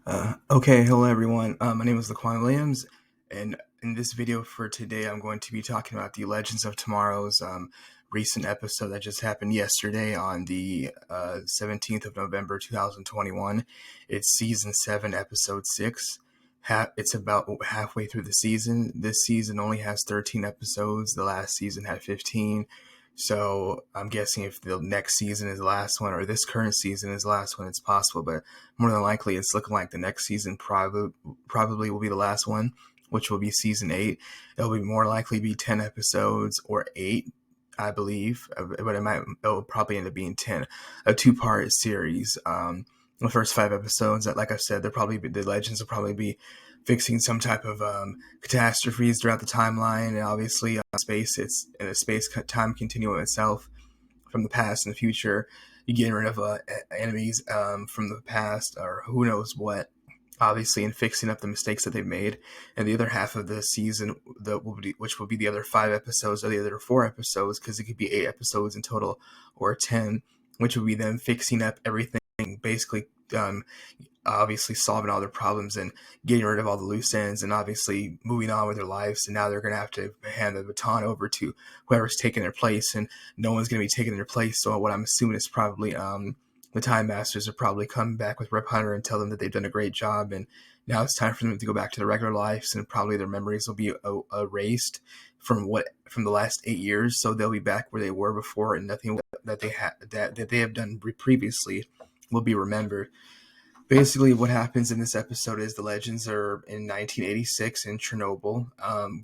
Okay, hello everyone. My name is Laquan Williams, and in this video for today, I'm going to be talking about the Legends of Tomorrow's recent episode that just happened yesterday on the 17th of November 2021. It's season 7, episode 6. It's about halfway through the season. This season only has 13 episodes. The last season had 15. So I'm guessing if the next season is the last one, or this current season is the last one, it's possible. But more than likely, it's looking like the next season probably will be the last one, which will be season 8. It'll be more likely be 10 episodes or 8, I believe, but it'll probably end up being 10. A 2-part series. The first 5 episodes, like I said, the legends will probably be fixing some type of catastrophes throughout the timeline, and obviously it's in a space time continuum itself from the past and the future. You getting rid of enemies from the past, or who knows what, obviously, and fixing up the mistakes that they've made. And the other half of the season, which will be the other 5 episodes, or the other 4 episodes, because it could be 8 episodes in total, or 10, which will be them fixing up everything, basically obviously solving all their problems and getting rid of all the loose ends, and obviously moving on with their lives. And now they're going to have to hand the baton over to whoever's taking their place, and no one's going to be taking their place. So what I'm assuming is probably the Time Masters will probably come back with Rep Hunter and tell them that they've done a great job, and now it's time for them to go back to their regular lives, and probably their memories will be erased from the last 8 years. So they'll be back where they were before, and nothing that they have done previously will be remembered. Basically, what happens in this episode is the Legends are in 1986 in Chernobyl,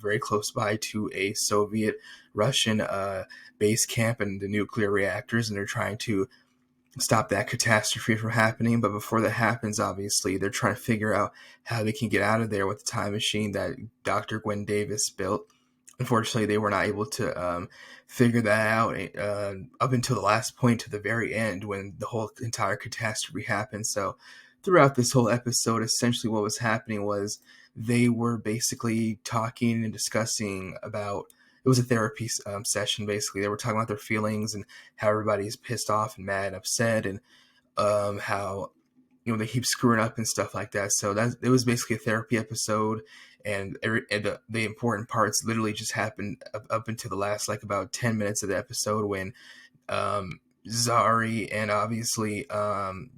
very close by to a Soviet-Russian base camp and the nuclear reactors, and they're trying to stop that catastrophe from happening. But before that happens, obviously, they're trying to figure out how they can get out of there with the time machine that Dr. Gwen Davis built. Unfortunately, they were not able to figure that out up until the last point, to the very end, when the whole entire catastrophe happened. So throughout this whole episode, essentially what was happening was they were basically talking and discussing about, it was a therapy session. Basically, they were talking about their feelings and how everybody's pissed off and mad and upset, and how they keep screwing up and stuff like that. So it was basically a therapy episode, and the important parts literally just happened up until the last, like, about 10 minutes of the episode, when Zari and obviously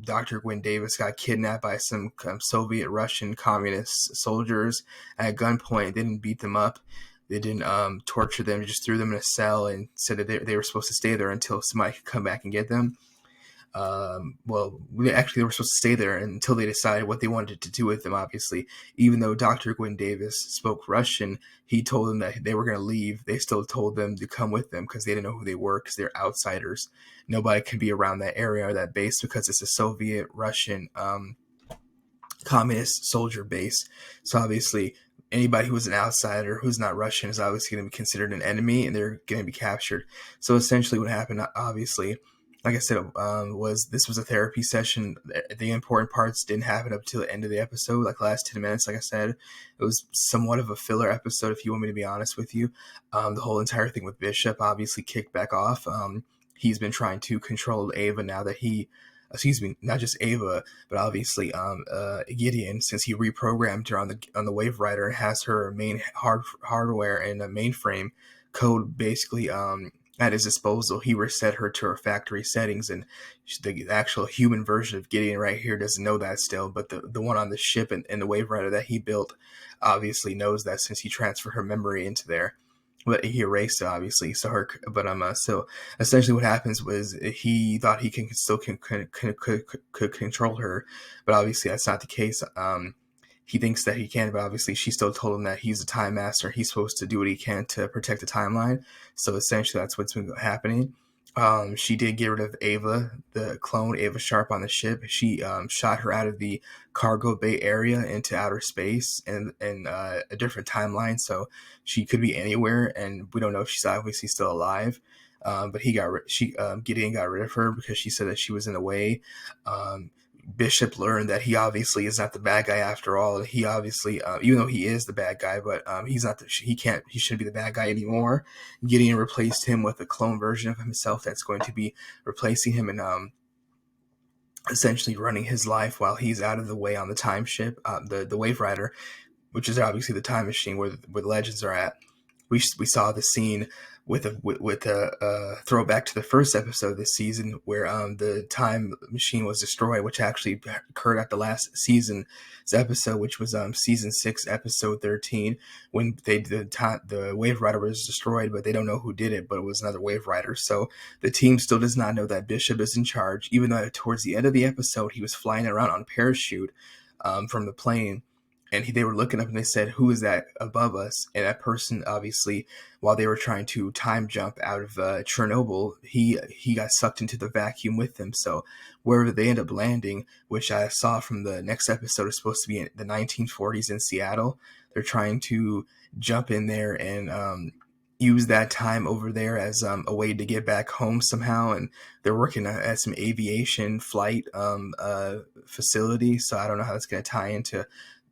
Dr. Gwen Davis got kidnapped by some Soviet Russian communist soldiers at gunpoint. They didn't beat them up. They didn't torture them. They just threw them in a cell and said that they were supposed to stay there until somebody could come back and get them. They were supposed to stay there until they decided what they wanted to do with them, obviously. Even though Dr. Gwen Davis spoke Russian, he told them that they were going to leave. They still told them to come with them because they didn't know who they were, because they're outsiders. Nobody can be around that area or that base because it's a Soviet Russian communist soldier base. So obviously, anybody who's an outsider who's not Russian is obviously going to be considered an enemy, and they're going to be captured. So essentially what happened, obviously, like I said, was this was a therapy session. The important parts didn't happen up to the end of the episode, like the last 10 minutes. Like I said, it was somewhat of a filler episode, if you want me to be honest with you. The whole entire thing with Bishop obviously kicked back off. He's been trying to control Ava now that not just Ava, but obviously Gideon, since he reprogrammed her on the Wave Rider and has her main hardware and a mainframe code basically at his disposal. He reset her to her factory settings, and the actual human version of Gideon right here doesn't know that still, but the one on the ship and the Wave Rider that he built obviously knows that, since he transferred her memory into there. But he erased it, obviously. So essentially what happens was he thought he could control her, but obviously that's not the case. He thinks that he can, but obviously she still told him that he's a time master. He's supposed to do what he can to protect the timeline. So essentially that's what's been happening. She did get rid of Ava, the clone Ava Sharp, on the ship. She shot her out of the cargo bay area into outer space and a different timeline. So she could be anywhere, and we don't know if she's obviously still alive. But Gideon got rid of her because she said that she was in the way. Bishop learned that he obviously is not the bad guy after all. He obviously, even though he is the bad guy, but he shouldn't be the bad guy anymore. Gideon replaced him with a clone version of himself that's going to be replacing him, and essentially running his life while he's out of the way on the time ship, the Wave Rider, which is obviously the time machine where the legends are at. We saw the scene with a throwback to the first episode of this season where the time machine was destroyed, which actually occurred at the last season's episode, which was season 6, episode 13, when the Wave Rider was destroyed, but they don't know who did it, but it was another Wave Rider. So the team still does not know that Bishop is in charge, even though towards the end of the episode he was flying around on a parachute from the plane. And they were looking up and they said, "Who is that above us?" And that person, obviously, while they were trying to time jump out of Chernobyl, he got sucked into the vacuum with them. So wherever they end up landing, which I saw from the next episode, is supposed to be in the 1940s in Seattle. They're trying to jump in there and use that time over there as a way to get back home somehow. And they're working at some aviation flight facility. So I don't know how that's going to tie into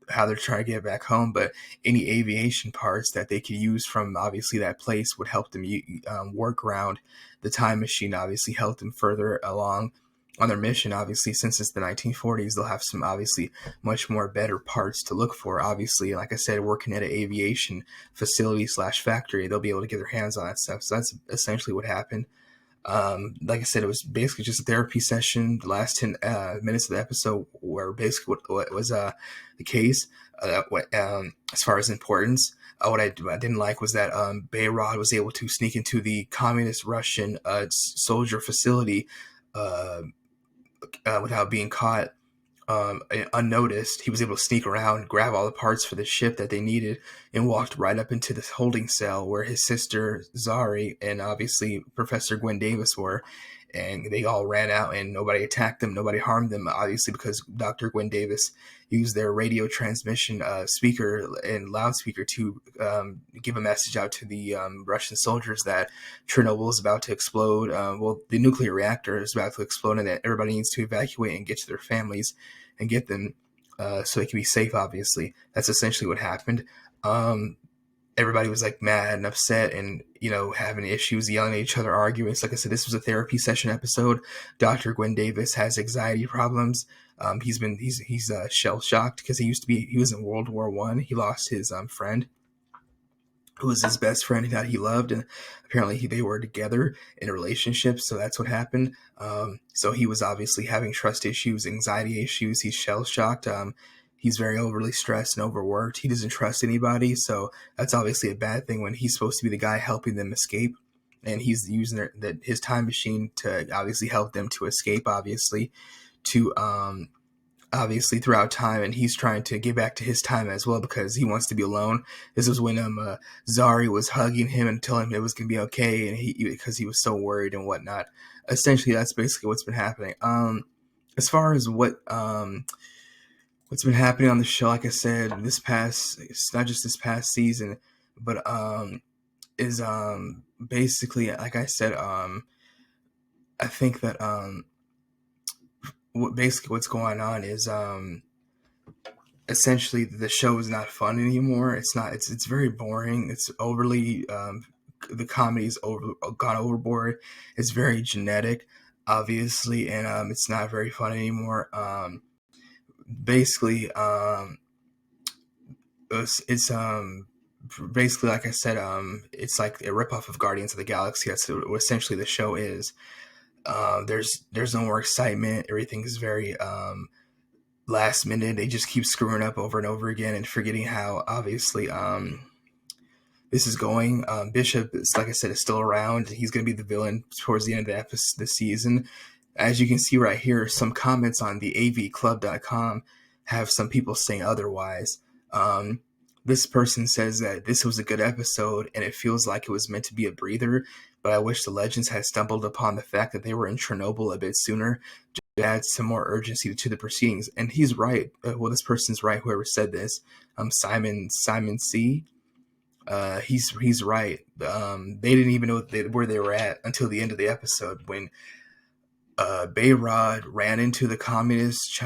how they're trying to get back home, but any aviation parts that they could use from obviously that place would help them work around the time machine, obviously help them further along on their mission. Obviously, since it's the 1940s, they'll have some obviously much more better parts to look for. Obviously, like I said, working at an aviation facility / factory, they'll be able to get their hands on that stuff. So that's essentially what happened. Like I said, it was basically just a therapy session. The last 10 minutes of the episode were basically what was the case. As far as importance, what I didn't like was that Behrad was able to sneak into the communist Russian soldier facility without being caught. Unnoticed. He was able to sneak around, grab all the parts for the ship that they needed, and walked right up into this holding cell where his sister Zari and obviously Professor Gwen Davis were. And they all ran out and nobody attacked them, nobody harmed them, obviously because Dr. Gwen Davis used their radio transmission speaker and loudspeaker to give a message out to the Russian soldiers that Chernobyl is about to explode. The nuclear reactor is about to explode and that everybody needs to evacuate and get to their families and get them so they can be safe, obviously. That's essentially what happened. Everybody was like mad and upset and, having issues, yelling at each other, arguing. So like I said, this was a therapy session episode. Dr. Gwen Davis has anxiety problems. He's shell shocked because he was in World War I. He lost his friend who was his best friend that he loved, and apparently they were together in a relationship. So that's what happened. So he was obviously having trust issues, anxiety issues. He's shell shocked. He's very overly stressed and overworked. He doesn't trust anybody. So that's obviously a bad thing when he's supposed to be the guy helping them escape. And he's using his time machine to obviously help them to escape, obviously throughout time. And he's trying to get back to his time as well because he wants to be alone. This was when Zari was hugging him and telling him it was going to be okay. And because he was so worried and whatnot. Essentially, that's basically what's been happening. As far as what's been happening on the show, like I said, it's not just this past season, but is basically, like I said, I think that what's going on is essentially the show is not fun anymore. It's very boring. It's overly the comedy's gone overboard. It's very genetic, obviously, and it's not very fun anymore. Basically, it's basically, like I said, it's like a ripoff of Guardians of the Galaxy. That's what essentially the show is. There's no more excitement. Everything is very last minute. They just keep screwing up over and over again and forgetting how obviously this is going. Bishop is, like I said, is still around. He's going to be the villain towards the end of the season. As you can see right here, some comments on the avclub.com have some people saying otherwise. This person says that this was a good episode and it feels like it was meant to be a breather, but I wish the Legends had stumbled upon the fact that they were in Chernobyl a bit sooner to add some more urgency to the proceedings. And he's right. This person's right, whoever said this. Simon C. He's right. They didn't even know where they were at until the end of the episode when Behrad ran into the communist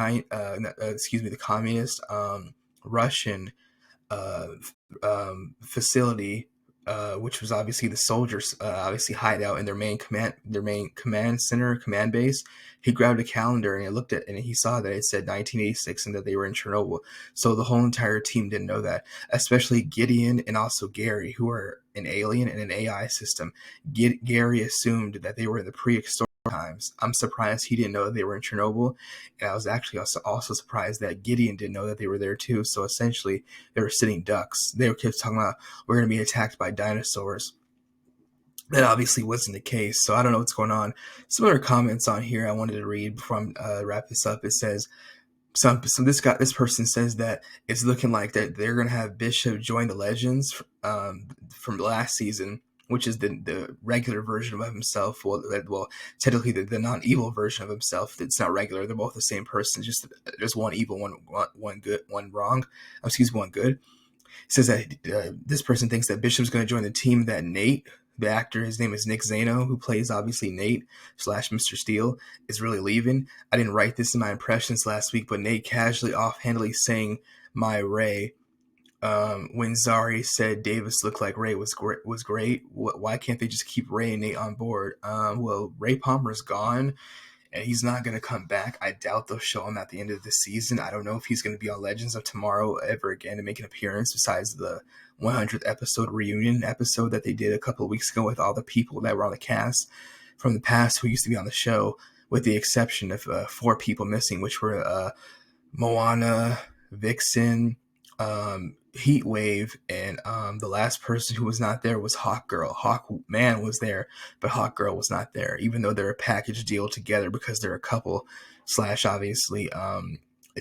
Russian facility which was obviously the soldiers, obviously hideout in their main command base. He grabbed a calendar and he looked at and he saw that it said 1986 and that they were in Chernobyl. So the whole entire team didn't know that, especially Gideon and also Gary, who are an alien and an AI system. Gary assumed that they were in the prehistoric times. I'm surprised he didn't know that they were in Chernobyl, and I was actually also surprised that Gideon didn't know that they were there too. So essentially, they were sitting ducks. They were kept talking about we're going to be attacked by dinosaurs. That obviously wasn't the case. So I don't know what's going on. Some other comments on here I wanted to read before I wrap this up. It says this person says that it's looking like that they're going to have Bishop join the Legends from last season, which is the regular version of himself. Well, technically the non-evil version of himself. It's not regular. They're both the same person. Just there's one evil, one good, one wrong. One good. It says that this person thinks that Bishop's going to join the team that Nate, the actor, his name is Nick Zano, who plays obviously Nate / Mr. Steele, is really leaving. I didn't write this in my impressions last week, but Nate casually, offhandedly saying "My Ray" when Zari said Davis looked like Ray was great. Why can't they just keep Ray and Nate on board? Well, Ray Palmer's gone, and he's not going to come back. I doubt they'll show him at the end of the season. I don't know if he's going to be on Legends of Tomorrow ever again and make an appearance besides the 100th episode reunion episode that they did a couple of weeks ago with all the people that were on the cast from the past who used to be on the show, with the exception of 4 people missing, which were Moana, Vixen, Heatwave, and the last person who was not there was Hawkgirl. Hawkman was there, but Hawkgirl was not there, even though they're a package deal together because they're a couple / obviously a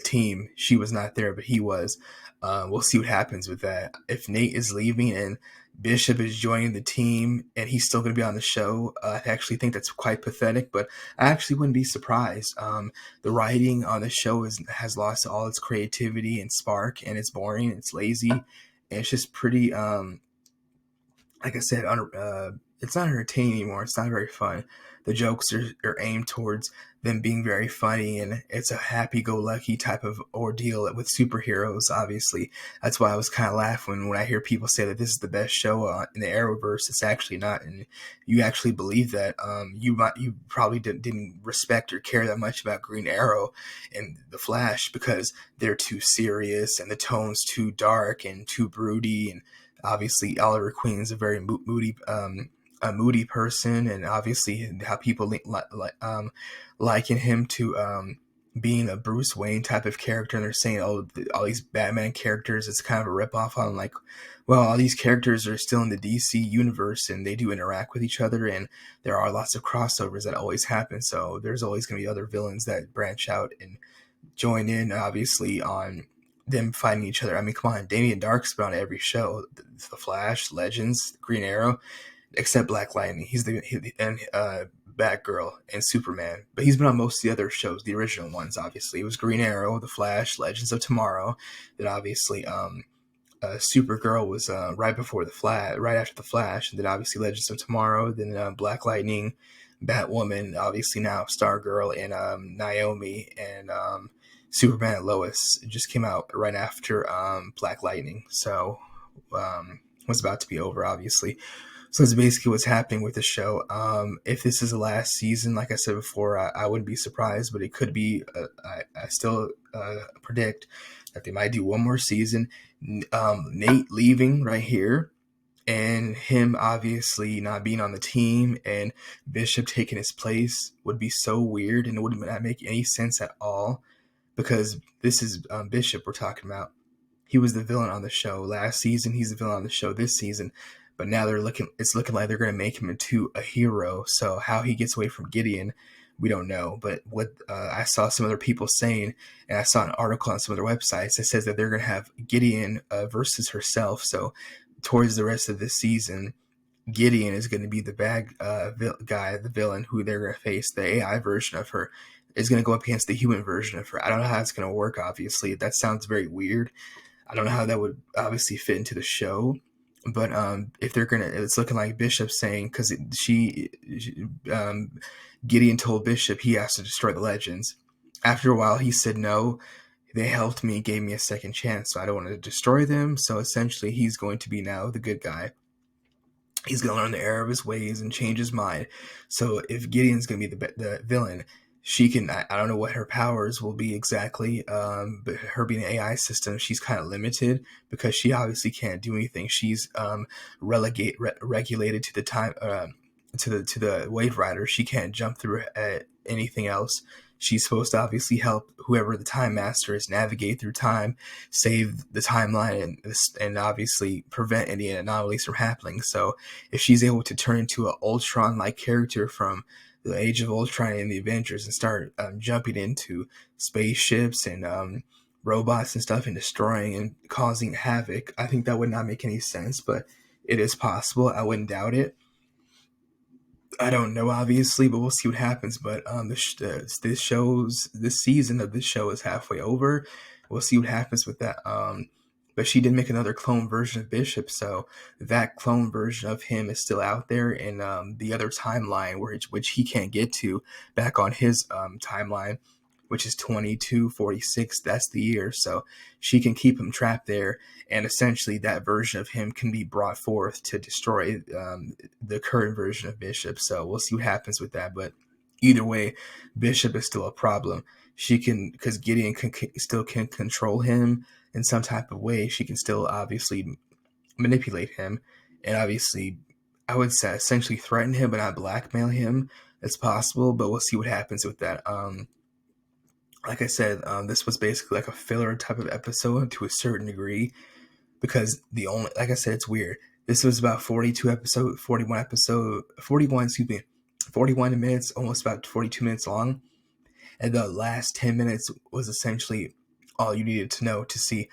team. She was not there, but he was. We'll see what happens with that. If Nate is leaving and Bishop is joining the team and he's still going to be on the show, I actually think that's quite pathetic, but I actually wouldn't be surprised. The writing on the show has lost all its creativity and spark, and it's boring, it's lazy, and it's just pretty, like I said, it's not entertaining anymore. It's not very fun. The jokes are aimed towards them being very funny, and it's a happy-go-lucky type of ordeal with superheroes, obviously. That's why I was kind of laughing when I hear people say that this is the best show in the Arrowverse. It's actually not, and you actually believe that. You probably didn't respect or care that much about Green Arrow and The Flash because they're too serious, and the tone's too dark and too broody, and obviously Oliver Queen's a very moody a moody person, and obviously how people liken him to being a Bruce Wayne type of character, and they're saying, oh, all these Batman characters, it's kind of a ripoff on, like, well, all these characters are still in the DC universe and they do interact with each other, and there are lots of crossovers that always happen, so there's always going to be other villains that branch out and join in, obviously, on them fighting each other. I mean, come on, Damien Dark's been on every show, The Flash, Legends, Green Arrow, except Black Lightning. He's and Batgirl and Superman, but he's been on most of the other shows, the original ones. Obviously, it was Green Arrow, The Flash, Legends of Tomorrow. Then obviously, Supergirl was right after The Flash, and then obviously Legends of Tomorrow. Then Black Lightning, Batwoman, obviously now Stargirl, and Naomi, and Superman and Lois just came out right after Black Lightning. So was about to be over, obviously. So that's basically what's happening with the show. If this is the last season, like I said before, I wouldn't be surprised, but it could be. I still predict that they might do one more season. Nate leaving right here, and him obviously not being on the team, and Bishop taking his place would be so weird, and it would not make any sense at all, because this is Bishop we're talking about. He was the villain on the show last season. He's the villain on the show this season. But now it's looking like they're going to make him into a hero. So how he gets away from Gideon, we don't know. But what I saw some other people saying, and I saw an article on some other websites that says that they're going to have Gideon versus herself. So towards the rest of this season, Gideon is going to be the bad guy, the villain who they're going to face. The AI version of her is going to go up against the human version of her. I don't know how it's going to work, obviously. That sounds very weird. I don't know how that would obviously fit into the show. But if they're gonna, it's looking like Bishop saying, because Gideon told Bishop he has to destroy the Legends. After a while, he said no. They helped me, gave me a second chance, so I don't want to destroy them. So essentially, he's going to be now the good guy. he's gonna learn the error of his ways and change his mind. So if Gideon's gonna be the villain, she can. I don't know what her powers will be exactly, but her being an AI system, she's kind of limited because she obviously can't do anything. She's regulated to the time to the Wave Rider. She can't jump through anything else. She's supposed to obviously help whoever the Time Master is navigate through time, save the timeline, and obviously prevent any anomalies from happening. So if she's able to turn into an Ultron-like character from the Age of Ultron and the Avengers and start jumping into spaceships and robots and stuff and destroying and causing havoc, I think that would not make any sense, but it is possible. I wouldn't doubt it. I don't know, obviously, but we'll see what happens. But this season of this show is halfway over. We'll see what happens with that. But she did make another clone version of Bishop, so that clone version of him is still out there in the other timeline, which he can't get to back on his timeline, which is 2246. That's the year, so she can keep him trapped there, and essentially that version of him can be brought forth to destroy the current version of Bishop. So we'll see what happens with that. But either way, Bishop is still a problem. She can, because Gideon still can control him in some type of way. She can still obviously manipulate him, and obviously, I would say essentially threaten him, but not blackmail him. It's possible, but we'll see what happens with that. Like I said, this was basically like a filler type of episode to a certain degree, because like I said, it's weird. This was about 41 minutes, almost about 42 minutes long. And the last 10 minutes was essentially all you needed to know to see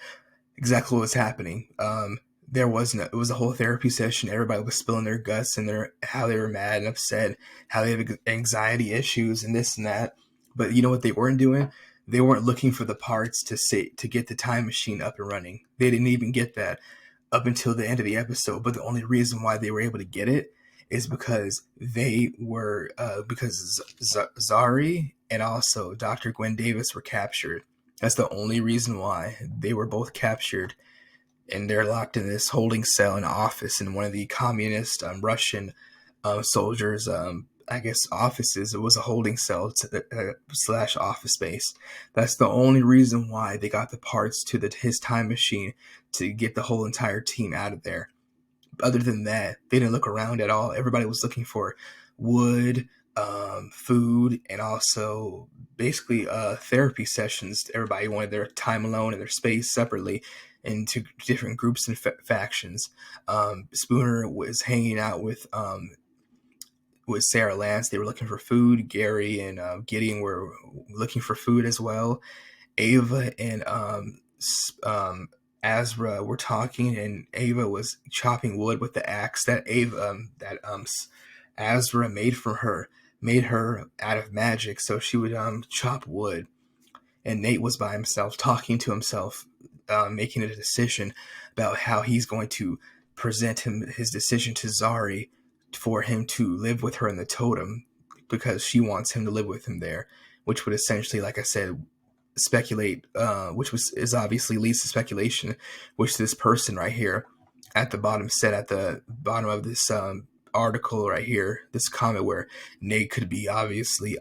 exactly what was happening. It was a whole therapy session. Everybody was spilling their guts and how they were mad and upset, how they have anxiety issues and this and that. But you know what they weren't doing? They weren't looking for the parts to get the time machine up and running. They didn't even get that up until the end of the episode. But the only reason why they were able to get it is because Zari and also Dr. Gwen Davis were captured. That's the only reason why they were both captured, and they're locked in this holding cell in an office in one of the communist Russian soldiers' I guess offices. It was a holding cell slash office space. That's the only reason why they got the parts to his time machine to get the whole entire team out of there. Other than that, they didn't look around at all. Everybody was looking for wood, food, and also basically therapy sessions. Everybody wanted their time alone and their space separately into different groups and factions. Spooner was hanging out with Sarah Lance. They were looking for food. Gary and Gideon were looking for food as well. Ava and Azra were talking, and Ava was chopping wood with the axe that Azra made her out of magic, so she would chop wood. And Nate was by himself, talking to himself, making a decision about how he's going to present his decision to Zari for him to live with her in the totem, because she wants him to live with him there, which would essentially, like I said, speculate, is obviously leads to speculation, which this person right here at the bottom said at the bottom of this article right here, this comment, where Nate could be obviously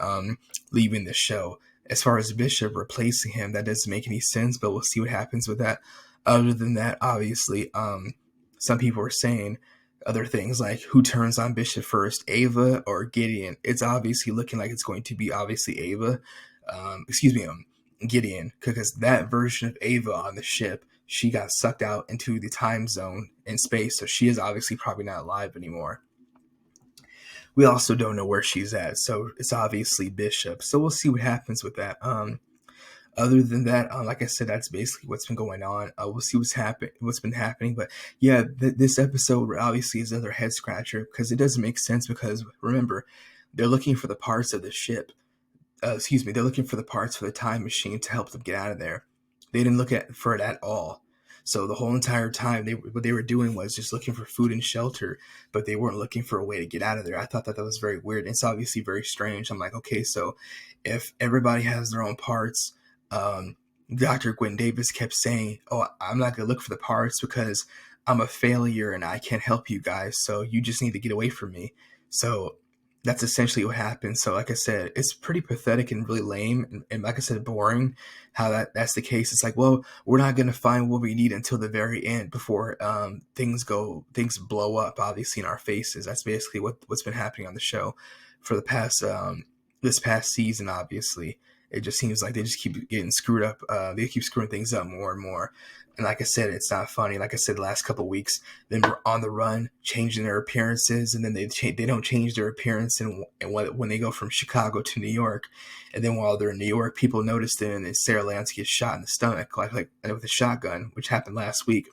leaving the show. As far as Bishop replacing him, that doesn't make any sense, but we'll see what happens with that. Other than that, obviously, some people are saying other things like, who turns on Bishop first, Ava or Gideon? It's obviously looking like it's going to be obviously Ava. Gideon, because that version of Ava on the ship, she got sucked out into the time zone in space, so she is obviously probably not alive anymore. We also don't know where she's at, so it's obviously Bishop. So we'll see what happens with that. Other than that, like I said, that's basically what's been going on. We'll see what's been happening. But yeah, this episode obviously is another head scratcher, because it doesn't make sense. Because remember, they're looking for the parts of the ship. They're looking for the parts for the time machine to help them get out of there. They didn't look for it at all. So the whole entire time, what they were doing was just looking for food and shelter, but they weren't looking for a way to get out of there. I thought that was very weird. It's obviously very strange. I'm like, okay, so if everybody has their own parts, Dr. Gwen Davis kept saying, oh, I'm not going to look for the parts because I'm a failure and I can't help you guys, so you just need to get away from me. So that's essentially what happened. So like I said, it's pretty pathetic and really lame, and like I said, boring how that's the case. It's like, well, we're not going to find what we need until the very end before things blow up, obviously, in our faces. That's basically what's been happening on the show for the past this past season. Obviously, it just seems like they just keep getting screwed up. They keep screwing things up more and more. And like I said, it's not funny. Like I said, the last couple of weeks, then we're on the run, changing their appearances, and then they don't change their appearance and when they go from Chicago to New York, and then while they're in New York, people notice them, and then Sarah Lance gets shot in the stomach like with a shotgun, which happened last week,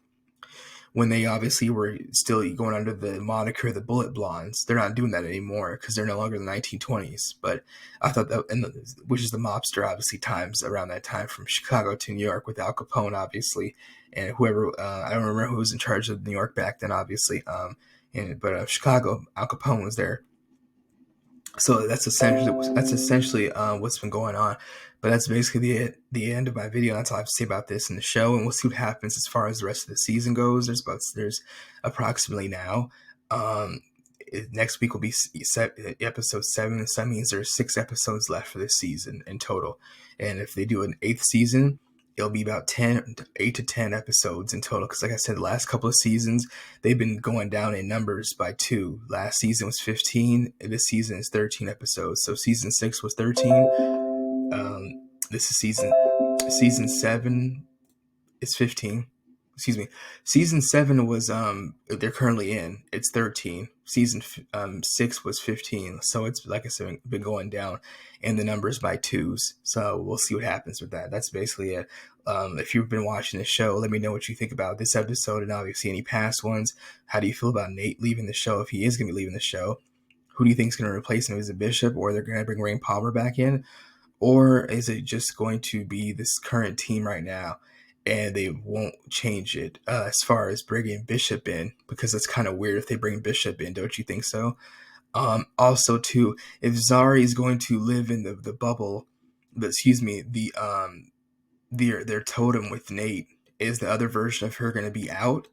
when they obviously were still going under the moniker the Bullet Blondes. They're not doing that anymore because they're no longer in the 1920s. But I thought that, which is the mobster, obviously, times around that time from Chicago to New York with Al Capone, obviously, and whoever, I don't remember who was in charge of New York back then, obviously. But Chicago, Al Capone was there. So that's essentially what's been going on. But that's basically the end of my video. That's all I have to say about this in the show, and we'll see what happens as far as the rest of the season goes. There's approximately now. Next week will be episode 7, so that means there's 6 episodes left for this season in total. And if they do an 8th season, it'll be about 8 to 10 episodes in total. Because like I said, the last couple of seasons, they've been going down in numbers by 2. Last season was 15. This season is 13 episodes. So season 6 was 13. This is season 7 is 15. Excuse me. Season 7 was they're currently in. It's 13. Season 6 was 15. So it's, like I said, been going down in the numbers by 2s. So we'll see what happens with that. That's basically it. If you've been watching the show, let me know what you think about this episode and obviously any past ones. How do you feel about Nate leaving the show, if he is going to be leaving the show? Who do you think is going to replace him as a Bishop, or they're going to bring Rain Palmer back in? Or is it just going to be this current team right now, and they won't change it as far as bringing Bishop in? Because it's kind of weird if they bring Bishop in, don't you think so? Also, too, if Zari is going to live in the bubble, their totem with Nate, is the other version of her going to be out?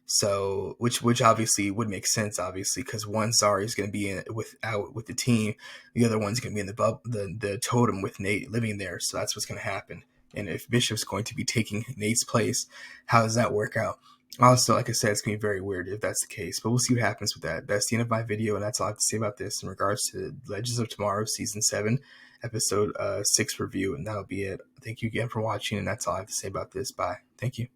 So, which obviously would make sense, obviously, because one Zari is going to be out with the team, the other one's going to be in the totem with Nate living there. So that's what's going to happen. And if Bishop's going to be taking Nate's place, how does that work out? Also, like I said, it's going to be very weird if that's the case, but we'll see what happens with that. That's the end of my video, and that's all I have to say about this in regards to Legends of Tomorrow Season 7, Episode 6 review, and that'll be it. Thank you again for watching, and that's all I have to say about this. Bye. Thank you.